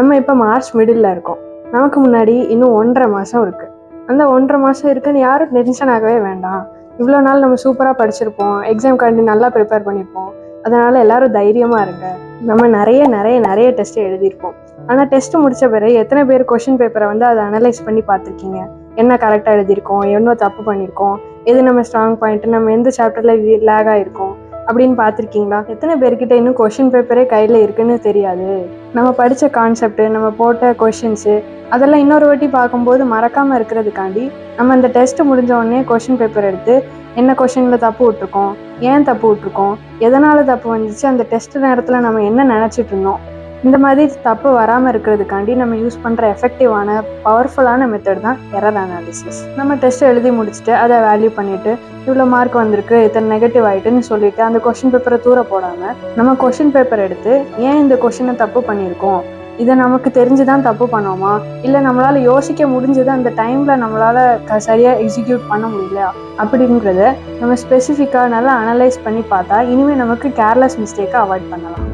நம்ம இப்போ March middle இருக்கோம். நமக்கு முன்னாடி இன்னும் 1.5 மாதம் இருக்குது. அந்த 1.5 மாதம் இருக்குன்னு யாரும் டென்ஷன் ஆகவே வேண்டாம். இவ்வளோ நாள் நம்ம சூப்பராக படிச்சிருப்போம், எக்ஸாம்காண்டி நல்லா ப்ரிப்பேர் பண்ணியிருப்போம். அதனால் எல்லோரும் தைரியமாக இருங்க. நம்ம நிறைய நிறைய நிறைய டெஸ்ட்டு எழுதியிருப்போம். ஆனால் டெஸ்ட்டு முடித்த பிறகு எத்தனை பேர் கொஷின் பேப்பரை அதை அனலைஸ் பண்ணி பார்த்துருக்கீங்க? என்ன கரெக்டாக எழுதியிருக்கோம், என்ன தப்பு பண்ணியிருக்கோம், எது நம்ம ஸ்ட்ராங் பாயிண்ட்டு, நம்ம எந்த சாப்டரில் லேக் ஆகிருக்கோம் அப்படின்னு பார்த்துருக்கீங்களா? எத்தனை பேர்கிட்ட இன்னும் கொஷின் பேப்பரே கையில் இருக்குன்னு தெரியாது. நம்ம படித்த கான்செப்ட்டு, நம்ம போட்ட கொஷின்ஸு அதெல்லாம் இன்னொரு வாட்டி பார்க்கும்போது மறக்காமல் இருக்கிறதுக்காண்டி நம்ம இந்த டெஸ்ட்டு முடிஞ்ச உடனே கொஷின் பேப்பர் எடுத்து என்ன கொஷினில் தப்பு விட்ருக்கோம், ஏன் தப்பு விட்ருக்கோம், எதனால் தப்பு வந்துச்சு, அந்த டெஸ்ட் நேரத்தில் நம்ம என்ன நினச்சிட்டு இருந்தோம், இந்த மாதிரி தப்பு வராமல் இருக்கிறதுக்காண்டி நம்ம யூஸ் பண்ணுற எஃபெக்டிவான பவர்ஃபுல்லான மெத்தட் தான் எரர் அனாலிசிஸ். நம்ம டெஸ்ட் எழுதி முடிச்சுட்டு அதை வேல்யூ பண்ணிவிட்டு இவ்வளோ மார்க் வந்திருக்கு, இத்தனை நெகட்டிவ் ஆகிட்டுன்னு சொல்லிட்டு அந்த கொஷின் பேப்பரை தூர போடாமல் நம்ம கொஷின் பேப்பர் எடுத்து ஏன் இந்த கொஷினை தப்பு பண்ணியிருக்கோம், இதை நமக்கு தெரிஞ்சு தான் தப்பு பண்ணோமா, இல்லை நம்மளால் யோசிக்க முடிஞ்சது அந்த டைமில் நம்மளால் சரியாக எக்ஸிக்யூட் பண்ண முடியல அப்படிங்கிறத நம்ம ஸ்பெசிஃபிக்காக நல்லா அனலைஸ் பண்ணி பார்த்தா இனிமேல் நமக்கு கேர்லெஸ் மிஸ்டேக்கை அவாய்ட் பண்ணலாம்.